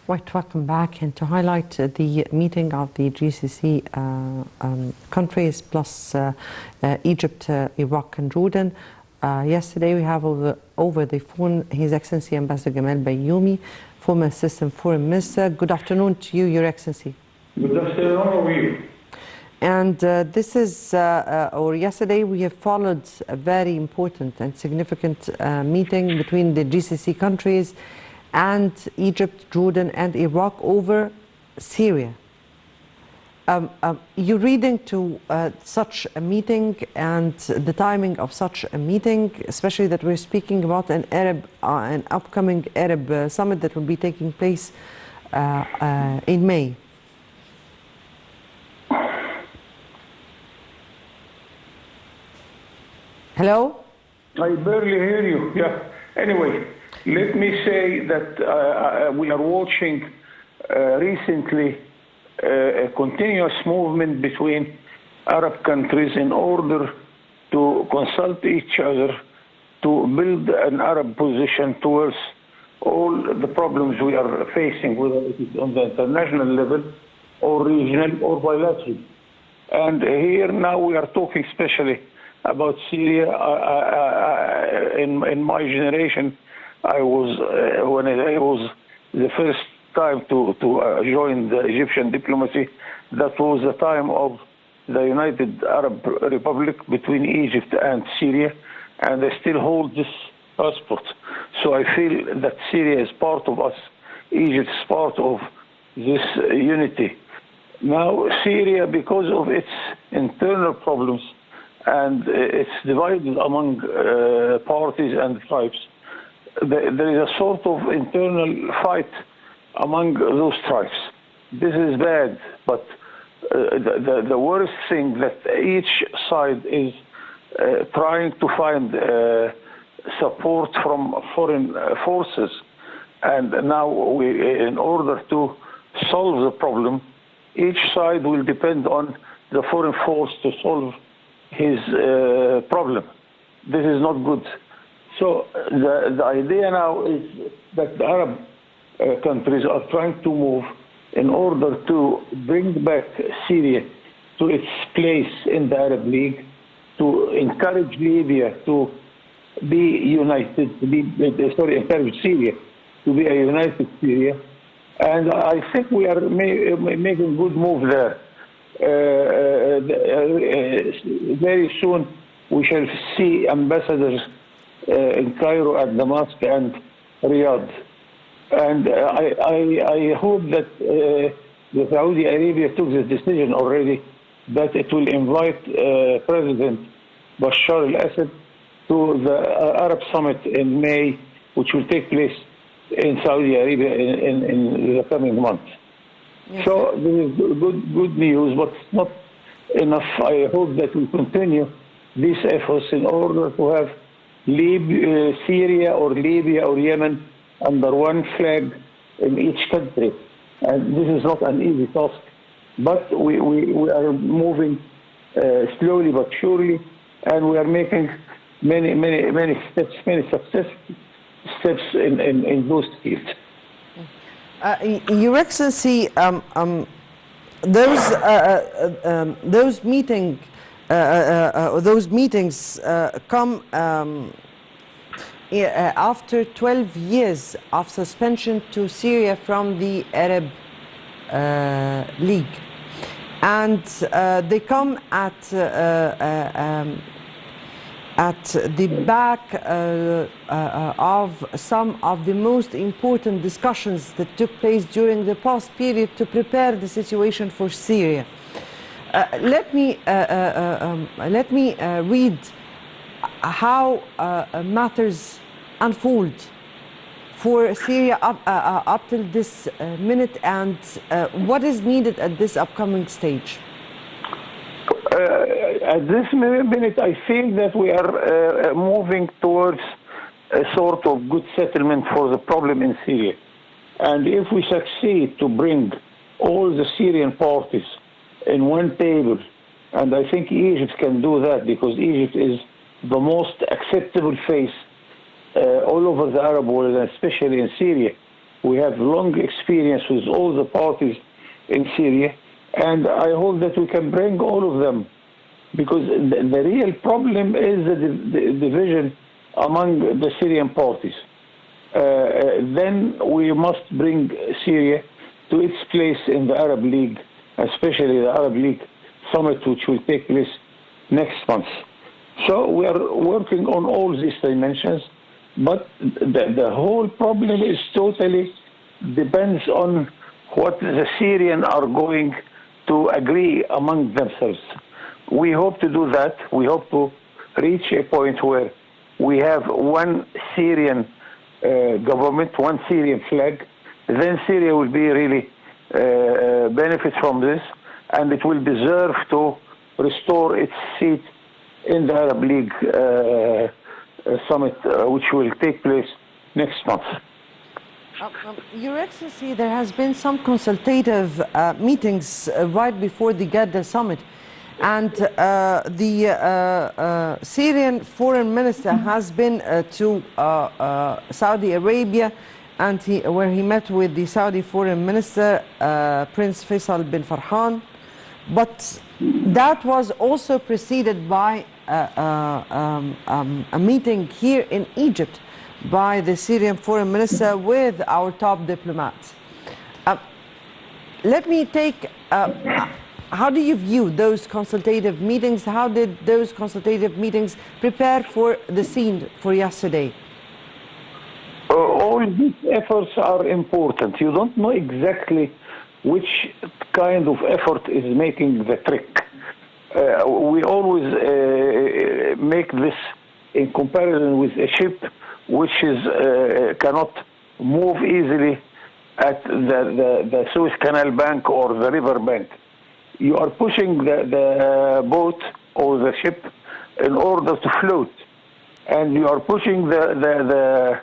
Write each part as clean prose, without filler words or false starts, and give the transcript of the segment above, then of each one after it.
Right, welcome back. And to highlight the meeting of the GCC countries plus Egypt, Iraq and Jordan, yesterday we have over the phone His Excellency Ambassador Gamal Bayoumi, former Assistant Foreign Minister. Good afternoon to you, Your Excellency. Good afternoon, how are you? And this is, or yesterday we have followed a very important and significant meeting between the GCC countries and Egypt, Jordan and Iraq over Syria. You're reading to such a meeting and the timing of such a meeting, especially that we're speaking about an upcoming Arab summit that will be taking place in May. Hello? I barely hear you. Yeah. Anyway, let me say that we are watching recently a continuous movement between Arab countries in order to consult each other to build an Arab position towards all the problems we are facing, whether it is on the international level or regional or bilateral. And here now we are talking especially about Syria. In my generation, when I was the first time to join the Egyptian diplomacy, that was the time of the United Arab Republic between Egypt and Syria, and I still hold this passport. So I feel that Syria is part of us, Egypt is part of this unity. Now Syria, because of its internal problems, and it's divided among parties and tribes, there is a sort of internal fight among those tribes. This is bad, but the worst thing that each side is trying to find support from foreign forces, and now in order to solve the problem, each side will depend on the foreign force to solve his problem. This is not good. So the idea now is that the Arab countries are trying to move in order to bring back Syria to its place in the Arab League, to encourage Libya to be united, encourage Syria to be a united Syria. And I think we are making good move there. Very soon we shall see ambassadors in Cairo and Damascus and Riyadh. And I hope that the Saudi Arabia took the decision already that it will invite President Bashar al-Assad to the Arab Summit in May, which will take place in Saudi Arabia in the coming months. Yes. So this is good news, but not enough. I hope that we continue these efforts in order to have Syria or Libya or Yemen under one flag in each country. And this is not an easy task, but we are moving slowly but surely, and we are making many steps, many successful steps in those fields. Your Excellency, those meetings come after 12 years of suspension to Syria from the Arab League, and they come at the back of some of the most important discussions that took place during the past period to prepare the situation for Syria. Let me read how matters unfold for Syria up till this minute, and what is needed at this upcoming stage. At this minute, I feel that we are moving towards a sort of good settlement for the problem in Syria. And if we succeed to bring all the Syrian parties in one table, and I think Egypt can do that because Egypt is the most acceptable face all over the Arab world, especially in Syria. We have long experience with all the parties in Syria, and I hope that we can bring all of them, because the real problem is the division among the Syrian parties. Then we must bring Syria to its place in the Arab League, especially the Arab League summit, which will take place next month. So we are working on all these dimensions, but the whole problem is totally depends on what the Syrians are going to agree among themselves. We hope to do that. We hope to reach a point where we have one Syrian government, one Syrian flag. Then Syria will be really benefit from this, and it will deserve to restore its seat in the Arab League summit, which will take place next month. Your Excellency, there has been some consultative meetings right before the Jeddah summit, and the Syrian foreign minister has been to Saudi Arabia, and where he met with the Saudi foreign minister, Prince Faisal bin Farhan. But that was also preceded by a meeting here in Egypt by the Syrian foreign minister with our top diplomats. Let me take, how do you view those consultative meetings? How did those consultative meetings prepare for the scene for yesterday? All these efforts are important. You don't know exactly which kind of effort is making the trick. We always make this in comparison with a ship which is cannot move easily at the Suez Canal bank or the river bank. You are pushing the boat or the ship in order to float, and you are pushing the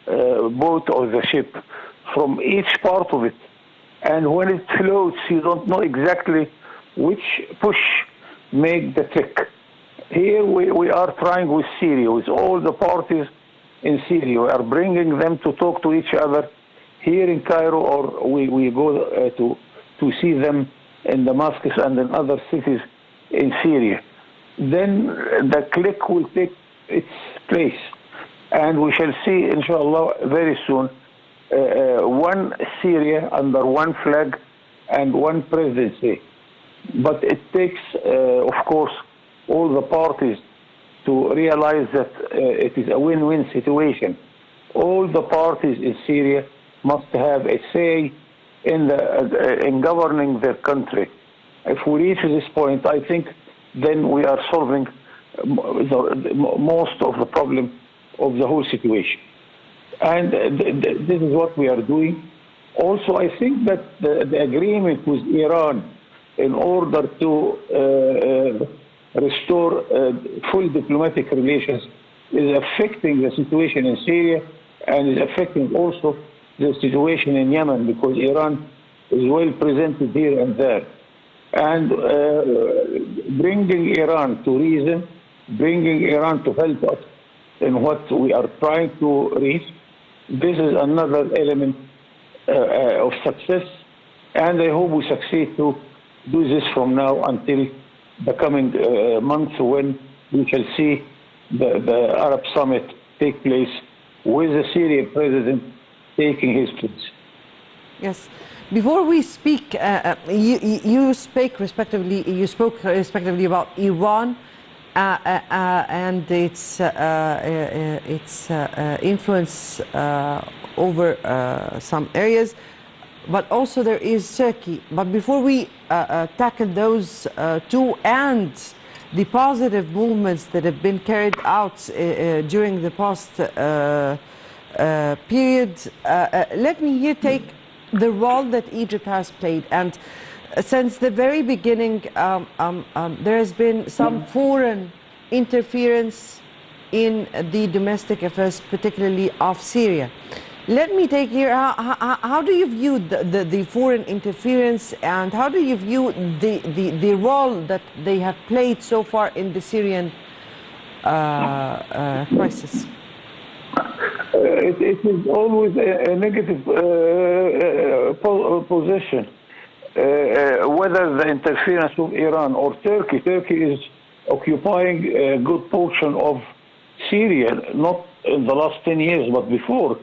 boat or the ship from each part of it. And when it floats, you don't know exactly which push make the trick. Here we are trying with Syria, with all the parties in Syria. We are bringing them to talk to each other here in Cairo, or we go to see them in Damascus and in other cities in Syria. Then the click will take its place, and we shall see, inshallah, very soon, one Syria under one flag and one presidency. But it takes, of course, all the parties to realize that it is a win-win situation. All the parties in Syria must have a say in governing their country. If we reach this point, I think then we are solving most of the problem of the whole situation. And this is what we are doing. Also, I think that the agreement with Iran in order to restore full diplomatic relations is affecting the situation in Syria, and is affecting also the situation in Yemen, because Iran is well presented here and there. And bringing Iran to reason, bringing Iran to help us in what we are trying to reach, this is another element of success, and I hope we succeed to do this from now until the coming months, when we shall see the Arab summit take place with the Syrian president taking his place. Yes. Before we speak, you spoke respectively about Iran and its influence over some areas, but also there is Turkey. But before we tackle those two and the positive movements that have been carried out during the past period, let me here take the role that Egypt has played. And since the very beginning, there has been some foreign interference in the domestic affairs, particularly of Syria. Let me take here, how do you view the foreign interference, and how do you view the role that they have played so far in the Syrian crisis? It is always a negative position. Whether the interference of Iran or Turkey, Turkey is occupying a good portion of Syria, not in the last 10 years, but before.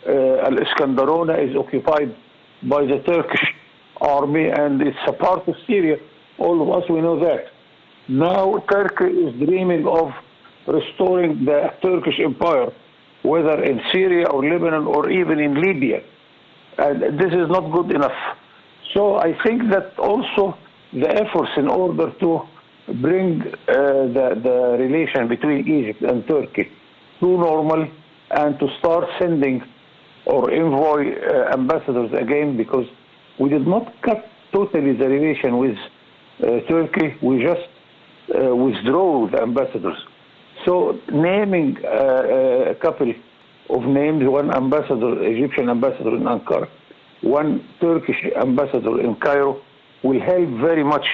Al-Iskandarona is occupied by the Turkish army, and it's a part of Syria. All of us, we know that. Now Turkey is dreaming of restoring the Turkish empire, whether in Syria or Lebanon or even in Libya. And this is not good enough. So I think that also the efforts in order to bring the relation between Egypt and Turkey to normal and to start sending or envoy ambassadors again, because we did not cut totally the relation with Turkey, we just withdraw the ambassadors. So naming a couple of names, one ambassador, Egyptian ambassador in Ankara, one Turkish ambassador in Cairo, will help very much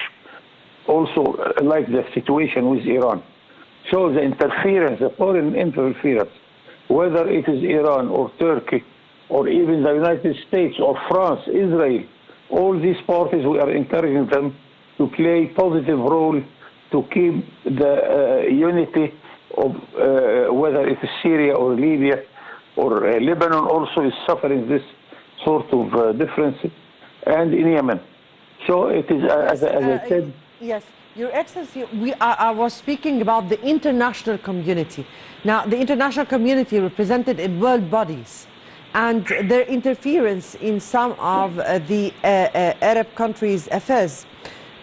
also, like the situation with Iran. So the interference, the foreign interference, whether it is Iran or Turkey or even the United States or France, Israel, all these parties, we are encouraging them to play positive role to keep the unity of whether it is Syria or Libya or Lebanon also is suffering this sort of differences, and in Yemen. So it is, as I said. Yes, Your Excellency, I was speaking about the international community. Now, the international community represented in world bodies and their interference in some of the Arab countries' affairs,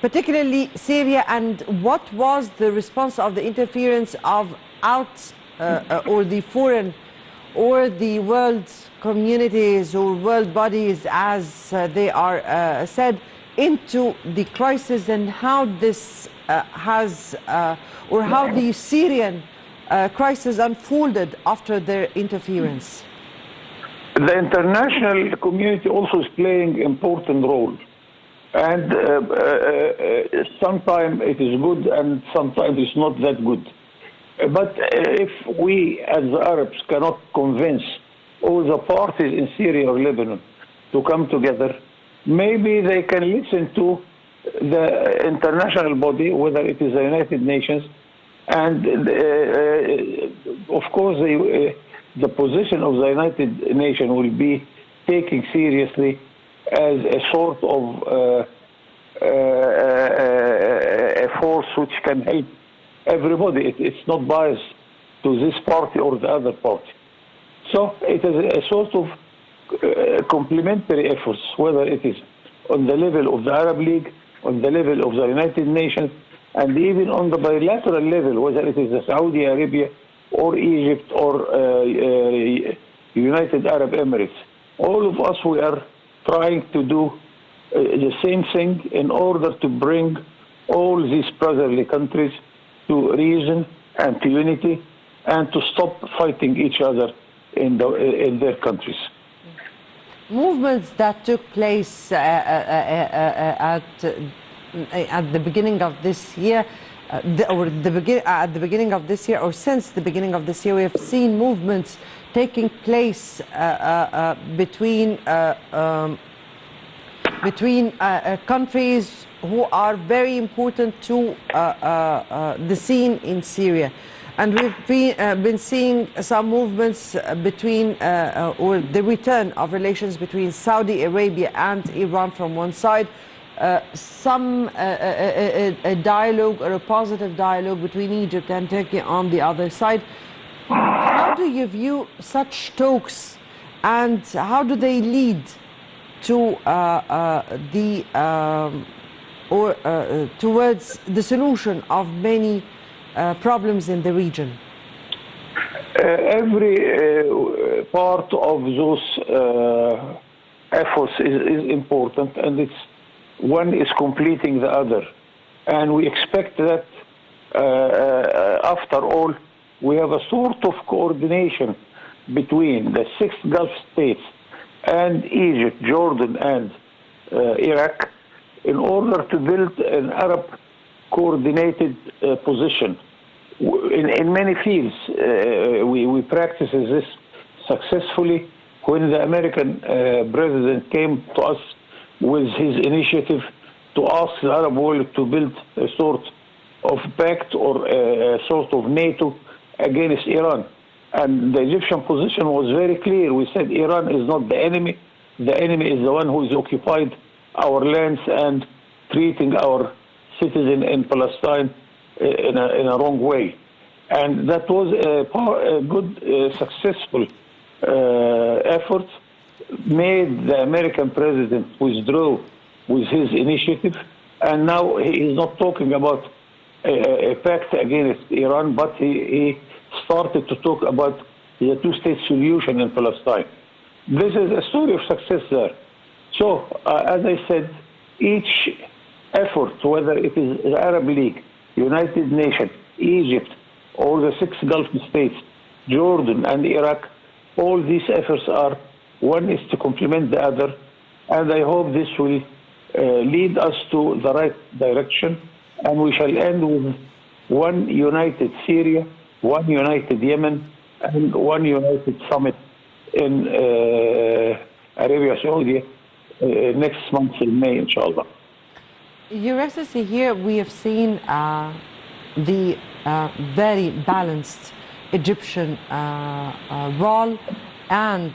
particularly Syria, and what was the response of the interference of or the foreign or the world communities or world bodies, as they are said, into the crisis, and how this or how the Syrian crisis unfolded after their interference? The international community also is playing an important role. And sometimes it is good and sometimes it's not that good. But if we as the Arabs cannot convince all the parties in Syria or Lebanon to come together, maybe they can listen to the international body, whether it is the United Nations, and of course the position of the United Nations will be taken seriously as a sort of a force which can help everybody. It's not biased to this party or the other party. So it is a sort of complementary efforts, whether it is on the level of the Arab League, on the level of the United Nations, and even on the bilateral level, whether it is the Saudi Arabia or Egypt or United Arab Emirates. All of us, we are trying to do the same thing in order to bring all these brotherly countries to reason and to unity, and to stop fighting each other in their countries. Movements that took place at the beginning of this year, at the beginning of this year, or since the beginning of this year, we have seen movements taking place between countries who are very important to the scene in Syria. And we've been seeing some movements between, or the return of relations between Saudi Arabia and Iran from one side, some a dialogue or a positive dialogue between Egypt and Turkey on the other side. How do you view such talks, and how do they lead to towards the solution of many problems in the region? Every part of those efforts is important, and one is completing the other. And we expect that after all, we have a sort of coordination between the 6 Gulf states and Egypt, Jordan, and Iraq, in order to build an Arab coordinated position in many fields, we practice this successfully. When the American president came to us with his initiative to ask the Arab world to build a sort of pact or a sort of NATO against Iran. And the Egyptian position was very clear. We said Iran is not the enemy. The enemy is the one who is occupied our lands and treating our citizens in Palestine in a wrong way. And that was a good, successful effort, made the American president withdraw with his initiative. And now he is not talking about a pact against Iran, but he started to talk about the two-state solution in Palestine. This is a story of success there. So, as I said, each effort, whether it is the Arab League, United Nations, Egypt, or the 6 Gulf states, Jordan and Iraq, all these efforts are, one is to complement the other, and I hope this will lead us to the right direction, and we shall end with one united Syria, one united Yemen, and one united summit in Arabia Saudi next month in May, inshallah. Your Excellency, here we have seen the very balanced Egyptian role and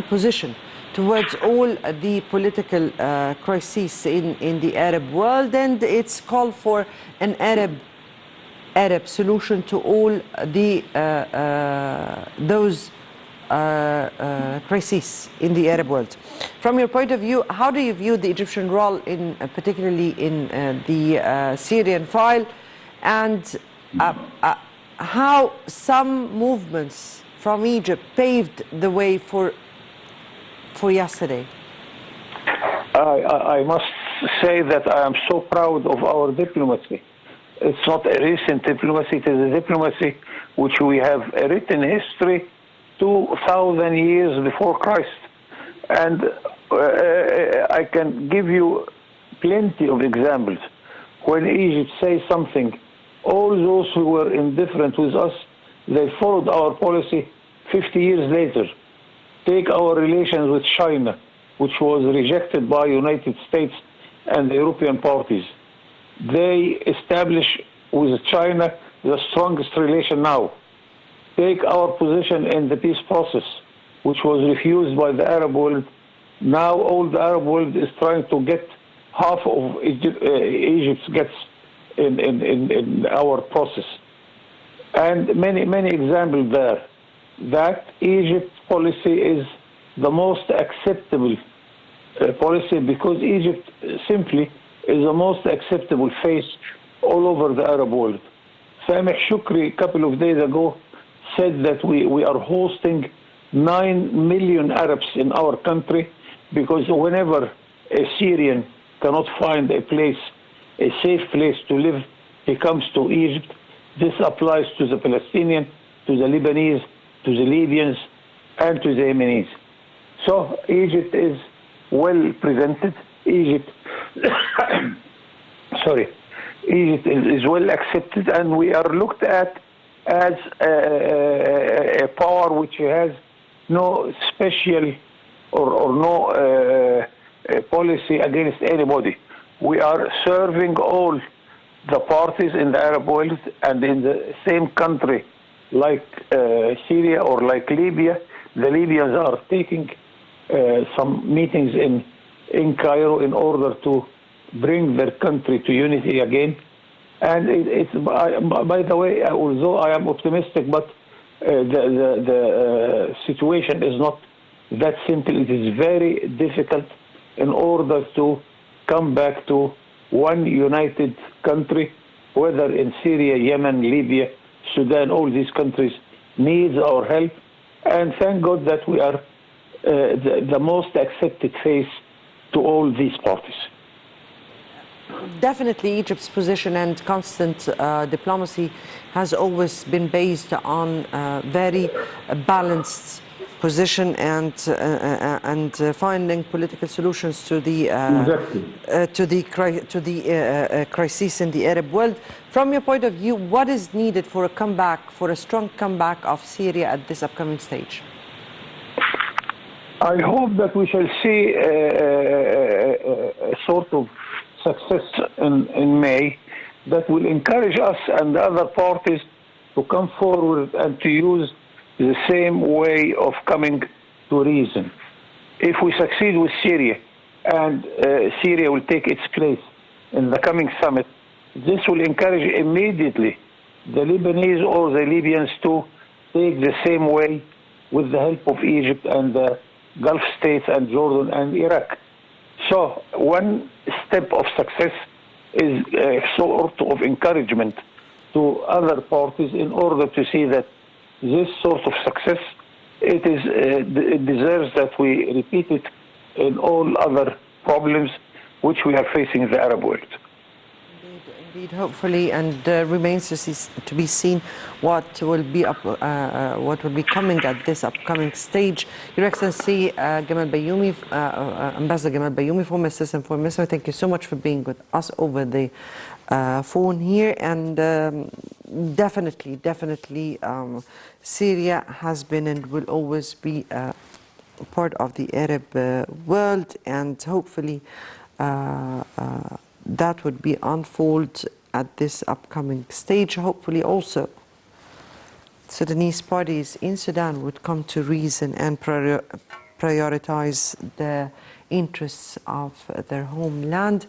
position towards all the political crises in the Arab world, and its call for an Arab solution to all the those crises in the Arab world. From your point of view, how do you view the Egyptian role, particularly in the Syrian file, and how some movements from Egypt paved the way for yesterday? I must say that I am so proud of our diplomacy. It's not a recent diplomacy, it is a diplomacy which we have a written history 2,000 years before Christ. And I can give you plenty of examples. When Egypt says something, all those who were indifferent with us, they followed our policy 50 years later. Take our relations with China, which was rejected by United States and the European parties. They established with China the strongest relation now. Take our position in the peace process, which was refused by the Arab world. Now all the Arab world is trying to get half of Egypt gets in our process. And many examples there. That Egypt policy is the most acceptable policy because Egypt simply is the most acceptable face all over the Arab world. Sameh Shukri, a couple of days ago, said that we are hosting 9 million Arabs in our country because whenever a Syrian cannot find a place, a safe place to live, he comes to Egypt. This applies to the Palestinians, to the Lebanese, to the Libyans, and to the Yemenis. So Egypt is well presented. Egypt is well accepted, and we are looked at as a power which has no special or no policy against anybody. We are serving all the parties in the Arab world, and in the same country like Syria or like Libya. The Libyans are taking some meetings in Cairo in order to bring their country to unity again. And by the way, although I am optimistic, but the situation is not that simple. It is very difficult in order to come back to one united country, whether in Syria, Yemen, Libya, Sudan. All these countries need our help. And thank God that we are the most accepted face to all these parties. Definitely, Egypt's position and constant diplomacy has always been based on very balanced position and finding political solutions to the crisis in the Arab world. From your point of view, what is needed for a comeback, for a strong comeback of Syria at this upcoming stage? I hope that we shall see a sort of success in May that will encourage us and the other parties to come forward and to use the same way of coming to reason. If we succeed with Syria and Syria will take its place in the coming summit, this will encourage immediately the Lebanese or the Libyans to take the same way with the help of Egypt and the Gulf states and Jordan and Iraq. So one step of success is a sort of encouragement to other parties in order to see that this sort of success, it deserves that we repeat it in all other problems which we are facing in the Arab world. Indeed, hopefully, and remains to be seen what will be coming at this upcoming stage. Your Excellency, Gamal Bayoumi, Ambassador Gamal Bayoumi, former Assistant Foreign Minister, thank you so much for being with us over the phone here. And definitely, Syria has been and will always be part of the Arab world, and hopefully that would be unfold at this upcoming stage. Hopefully also Sudanese parties in Sudan would come to reason and prioritize the interests of their homeland.